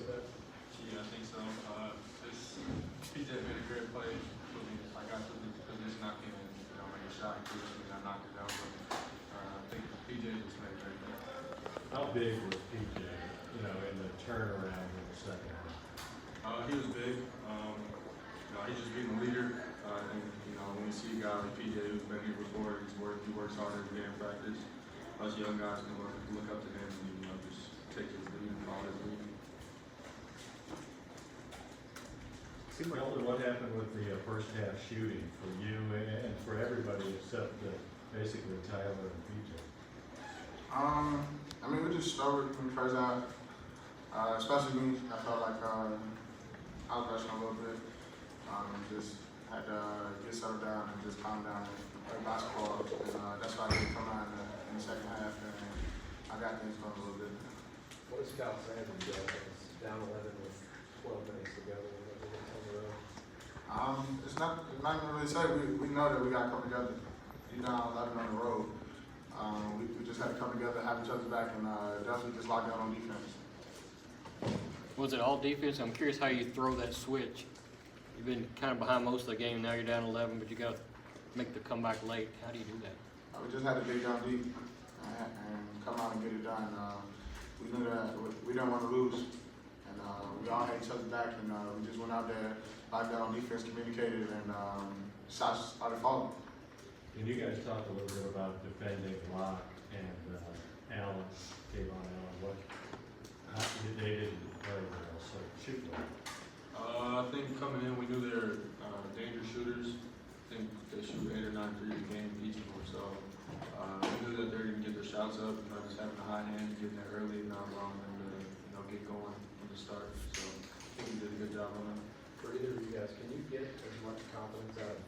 of that? Yeah, I think so. PJ made a great play. Put me, I got to the position I can, make a shot. And I knocked it down. But I think PJ just made a great play. How big was PJ, in the turnaround in the second half? He was big. He's just being the leader. I think, when we see a guy like PJ who's been here before, he works hard every day in practice. Us young guys can look up to him and, just take his lead and follow his lead. Tell me what happened with the first half shooting for you and for everybody except basically Tyler and PJ. We just struggled in the first half. Especially me, I felt like I was rushing a little bit. Just had to get settled down and just calm down and play basketball. And that's why I didn't come out in the second half, and I got things going a little bit. What does Cal say when you guys down 11 with 12 minutes to go? It's not really say. We know that we got to come together. You're down 11 on the road. We just had to come together, have each other back, and definitely just lock down on defense. Was it all defense? I'm curious how you throw that switch. You've been kind of behind most of the game. Now you're down 11, but you got to make the comeback late. How do you do that? We just had to dig down deep and come out and get it done. We knew that we didn't want to lose, and we all had each other back, and we just went out there, locked down on defense, communicated, and shots started falling. Can you guys talk a little bit about defending Locke and Allen, Kayvon Allen? They didn't play well, so shoot well. I think coming in, we knew they were dangerous shooters. I think they shoot 8 or 9 threes a game, each of them. So we knew that they were going to get their shots up, just having a high hand, getting there early, not allowing them to get going from the start. So I think we did a good job on that. For either of you guys, can you get as much confidence out of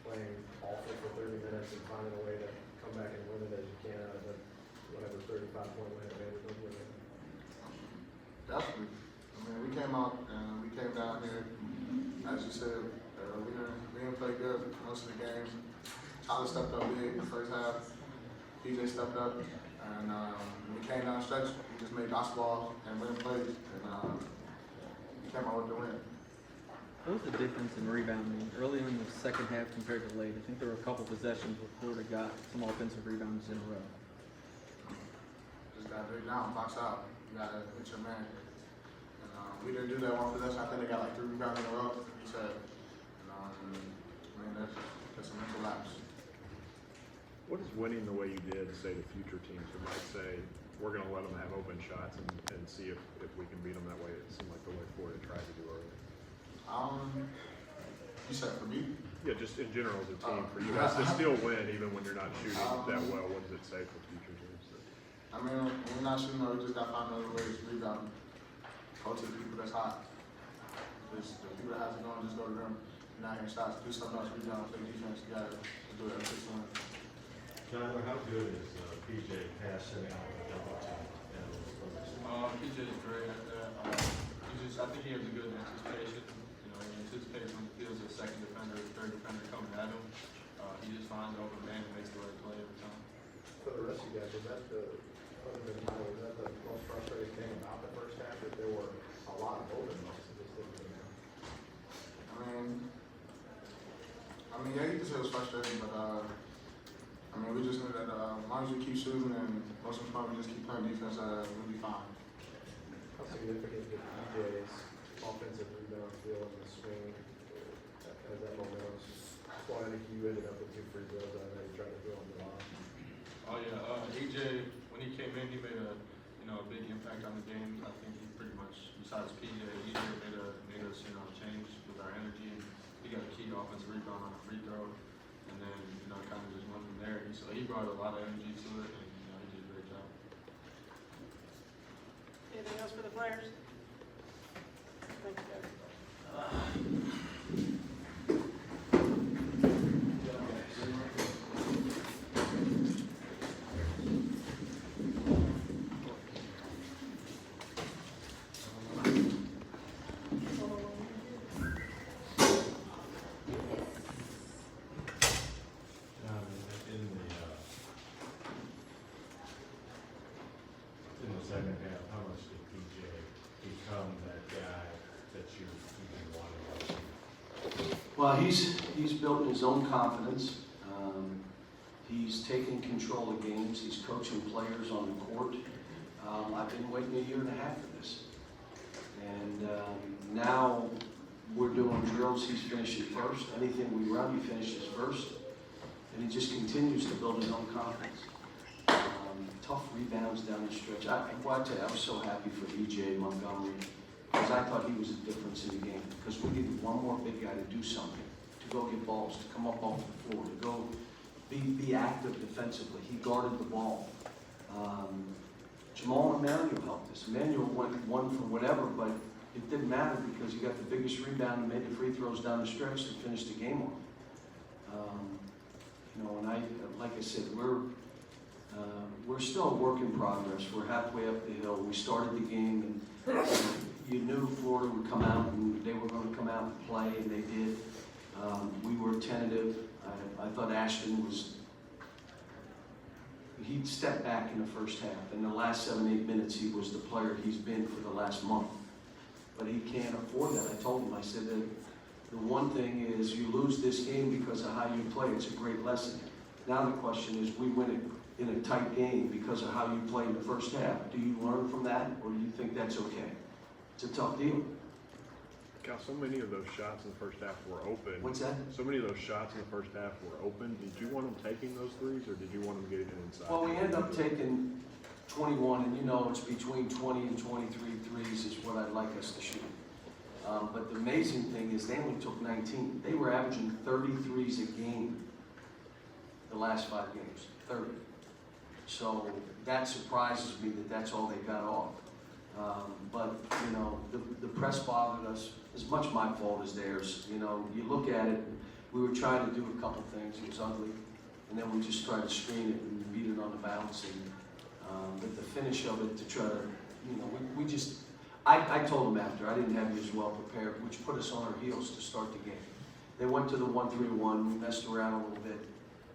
playing awful for 30 minutes and finding a way to come back and win it as you can out of the whatever 35-point win at Vanderbilt? Definitely. We came out and we came down here, as you said, we didn't play good most of the games. Tyler stepped up big in the first half. PJ stepped up, and when we came down the stretch, we just made basketball and winning plays, and we came out with the win. What was the difference in rebounding early in the second half compared to late? I think there were a couple possessions where Florida got some offensive rebounds in a row. Just got to dig down, box out. You got to hit your man. And we didn't do that one possession. I think they got like 3 rebounds in a row, he said. And that's a mental lapse. What does winning the way you did say to future teams who might say, we're going to let them have open shots and see if we can beat them that way? It seemed like the way Florida tried to do early. You said for me? Yeah, just in general as a team, for you guys to still win even when you're not shooting that well, what does it say for future teams? When we're not shooting, we just got to find other ways to rebound. Go to the people that's hot. Just the people that has it going, just go to them. You're not hitting shots. Do something else, rebound, play defense. You got to do it every 6 months. Tyler, how good is PJ passing out the double team? PJ is great at that. I think he has a good anticipation. He anticipates when he feels a second defender, third defender coming at him. He just finds an open man and makes the right play every time. For the rest of you guys, was that the most frustrating thing about the first half? That there were a lot of open looks that just didn't get out? Yeah, you can say it was frustrating, but we just knew that as long as we keep shooting and most importantly, we just keep playing defense, we'll be fine. How significant did PJ's offensive rebound feel in the swing as that momentum? That's why I think you ended up with 2 free throws. I know you tried to throw on the line. Oh yeah, EJ, when he came in, he made a big impact on the game. I think he pretty much, besides PJ, EJ made us change with our energy. He got a key offensive rebound on a free throw, and then kind of just went from there. So he brought a lot of energy to it, and he did a great job. Anything else for the players? Thank you, guys. In the second half, how much did PJ become Well, he's building his own confidence. He's taking control of games. He's coaching players on the court. I've been waiting 1.5 years for this. And now we're doing drills. He's finishing first. Anything we run, he finishes first. And he just continues to build his own confidence. Tough rebounds down the stretch. I tell you, I was so happy for E.J. Montgomery because I thought he was a difference in the game. Because we needed one more big guy to do something, to go get balls, to come up off the floor, to go be active defensively. He guarded the ball. Jamal Emmanuel helped us. Emmanuel went one for whatever, but it didn't matter because he got the biggest rebound and made the free throws down the stretch to finish the game off. And like I said, we're still a work in progress. We're halfway up the hill. We started the game, and you knew Florida would come out, and they were going to come out and play, and they did. We were tentative. I thought Ashton he'd stepped back in the first half. In the last 7-8 minutes, he was the player he's been for the last month. But he can't afford that. I told him, I said that the one thing is you lose this game because of how you play. It's a great lesson. Now the question is, we win it in a tight game because of how you play in the first half. Do you learn from that, or do you think that's okay? It's a tough deal. Cal, so many of those shots in the first half were open. What's that? So many of those shots in the first half were open. Did you want them taking those threes, or did you want them getting it inside? Well, we ended up taking 21, and it's between 20 and 23 threes is what I'd like us to shoot. But the amazing thing is they only took 19. They were averaging 33s a game the last 5 games, 30. So that surprises me that that's all they got off. But the press bothered us. As much my fault as theirs. You look at it, we were trying to do a couple things. It was ugly. And then we just tried to screen it and beat it on the bounce. And but the finish of it to try to, we just, I told them after, I didn't have you as well prepared, which put us on our heels to start the game. They went to the 1-3-1, we messed around a little bit,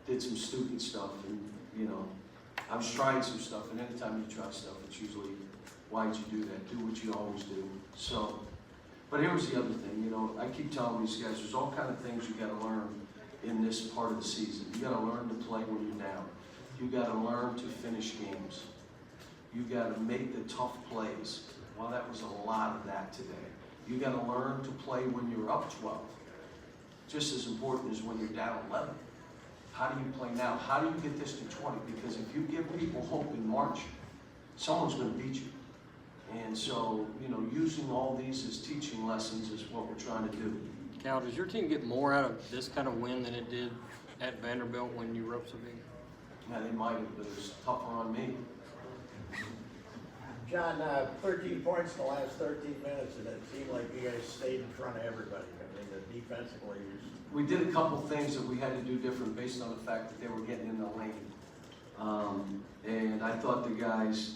did some stupid stuff, and I was trying some stuff, and anytime you try stuff, it's usually, why'd you do that? Do what you always do. So, but here's the other thing, I keep telling these guys, there's all kind of things you gotta learn in this part of the season. You gotta learn to play when you're down. You gotta learn to finish games. You gotta make the tough plays. Well, that was a lot of that today. You gotta learn to play when you're up 12. Just as important as when you're down 11. How do you play now? How do you get this to 20? Because if you give people hope in March, someone's gonna beat you. And so, using all these as teaching lessons is what we're trying to do. Cal, does your team get more out of this kind of win than it did at Vanderbilt when you were up so big? Yeah, they might have, but it was tougher on me. John, 13 points in the last 13 minutes, and it seemed like you guys stayed in front of everybody. The defensively, we did a couple things that we had to do different based on the fact that they were getting in the lane. And I thought the guys,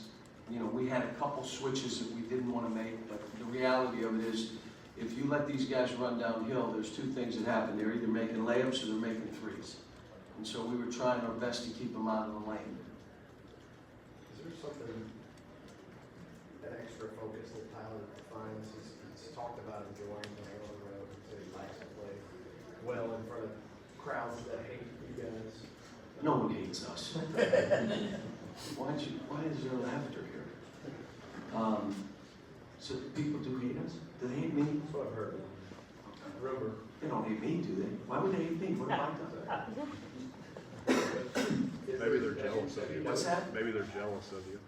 we had a couple switches that we didn't want to make, but the reality of it is, if you let these guys run downhill, there's two things that happen. They're either making layups or they're making threes. And so we were trying our best to keep them out of the lane. Is there something, that extra focus that Tyler finds? He's talked about enjoying playing on the road, so he likes to play well in front of crowds that hate you guys. No one hates us. Why is there laughter here? So people do hate us? Do they hate me? That's what I've heard. Rumor. They don't hate me, do they? Why would they hate me? What have I done? Maybe they're jealous of you. What's that? Maybe they're jealous of you.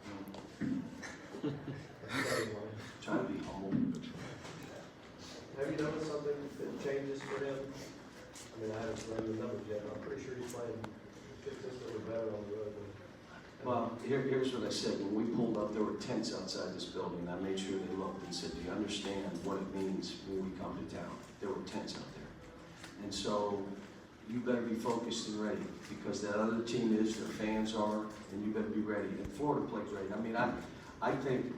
Trying to be humble. Have you noticed something that changes for him? I mean, I haven't run the numbers yet, but I'm pretty sure he's playing consistently better on the road. Well, here's what I said. When we pulled up, there were tents outside this building. I made sure they looked and said, do you understand what it means when we come to town? There were tents out there. And so you better be focused and ready because that other team is, their fans are, and you better be ready. And Florida played great. I mean, I think,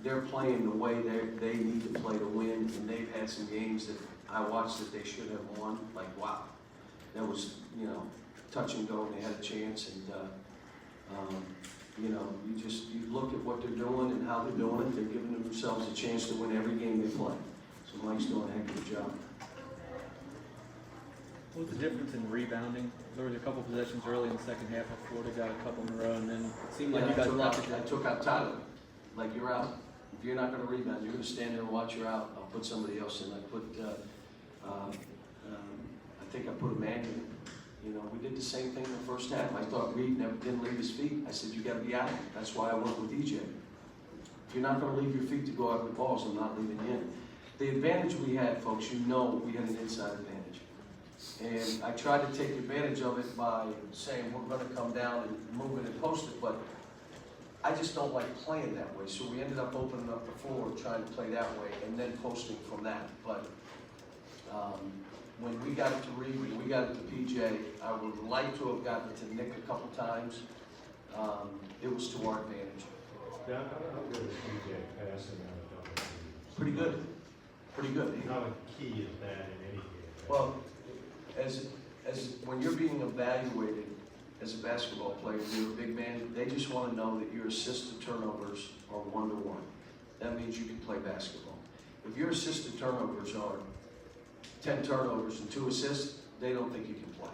they're playing the way they need to play to win, and they've had some games that I watched that they should have won. Like, wow. That was, touch and go, and they had a chance. And, you look at what they're doing and how they're doing it. They're giving themselves a chance to win every game they play. So Mike's doing a heck of a job. What was the difference in rebounding? There was a couple possessions early in the second half where Florida got a couple in a row, and then it seemed like you guys lost it. I took out Tyler, like you're out. If you're not gonna rebound, you're gonna stand there and watch her out. I'll put somebody else in. I think I put a man in. You know, we did the same thing in the first half. I thought Reed didn't leave his feet. I said, you gotta be out. That's why I went with EJ. If you're not gonna leave your feet to go out with balls, I'm not leaving you in. The advantage we had, folks, you know we had an inside advantage. And I tried to take advantage of it by saying we're gonna come down and move it and post it, but I just don't like playing that way. So we ended up opening up the floor, trying to play that way, and then posting from that. But when we got it to Reed, when we got it to PJ, I would like to have gotten it to Nick a couple times. It was to our advantage. Now, how good is PJ passing on a double team? Pretty good. Pretty good. How key is that in any game? Well, as when you're being evaluated as a basketball player, you're a big man, they just want to know that your assists to turnovers are 1-to-1. That means you can play basketball. If your assists to turnovers are 10 turnovers and 2 assists, they don't think you can play.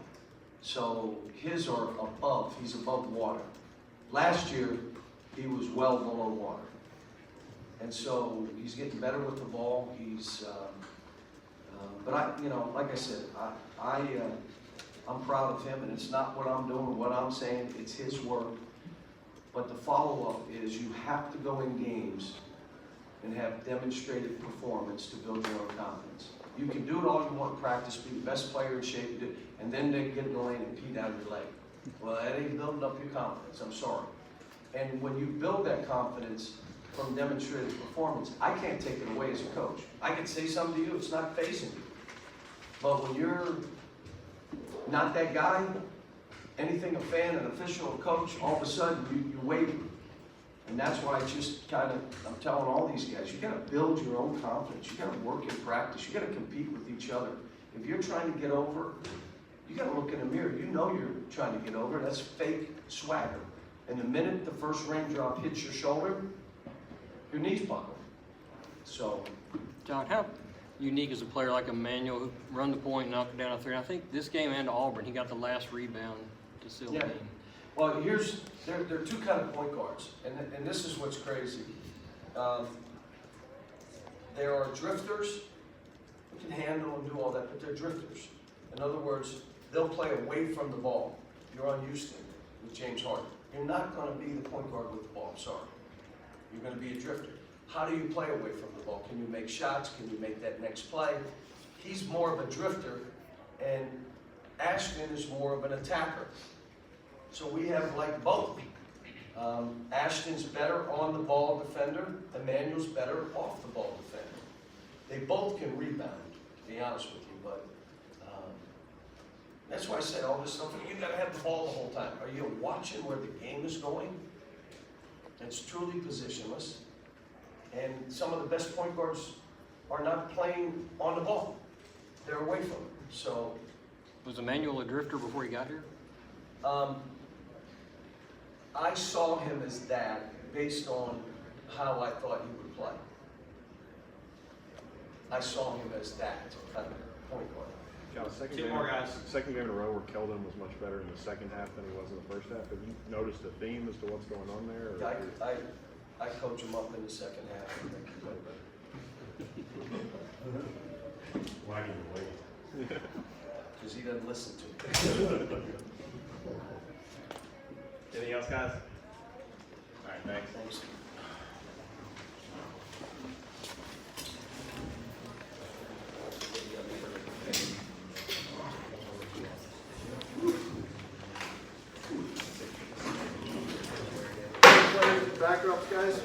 So his are above, he's above water. Last year, he was well below water. And so he's getting better with the ball. But like I said, I'm proud of him, and it's not what I'm doing or what I'm saying, it's his work. But the follow-up is you have to go in games and have demonstrated performance to build your own confidence. You can do it all you want in practice, be the best player in shape, and then they get in the lane and pee down your leg. Well, that ain't building up your confidence, I'm sorry. And when you build that confidence from demonstrated performance, I can't take it away as a coach. I can say something to you, it's not facing you. But when you're not that guy, anything a fan, an official, a coach, all of a sudden you waver. And that's why I'm telling all these guys, you gotta build your own confidence. You gotta work in practice. You gotta compete with each other. If you're trying to get over, you gotta look in the mirror. You know you're trying to get over. That's fake swagger. And the minute the first raindrop hits your shoulder, your knees buckle. So, John, how unique is a player like Emmanuel who run the point, knock it down a 3? I think this game and Auburn, he got the last rebound to seal the game. Well, there are two kind of point guards, and this is what's crazy. There are drifters who can handle and do all that, but they're drifters. In other words, they'll play away from the ball. You're on Houston with James Harden. You're not going to be the point guard with the ball, I'm sorry. You're going to be a drifter. How do you play away from the ball? Can you make shots? Can you make that next play? He's more of a drifter, and Ashton is more of an attacker. So we have like both. Ashton's better on the ball defender. Emmanuel's better off the ball defender. They both can rebound, to be honest with you, but that's why I say all this stuff. You got to have the ball the whole time. Are you watching where the game is going? It's truly positionless. And some of the best point guards are not playing on the ball. They're away from it. So, was Emmanuel a drifter before he got here? I saw him as that based on how I thought he would play. I saw him as that kind of point guard. John, second Two game, more guys. second game in a row where Keldon was much better in the second half than he was in the first half. Have you noticed a theme as to what's going on there? Or I coach him up in the second half. I think he played better. Why do you wait? Because he doesn't listen to me. Anything else, guys? All right, thanks. Thanks. Backdrops, guys.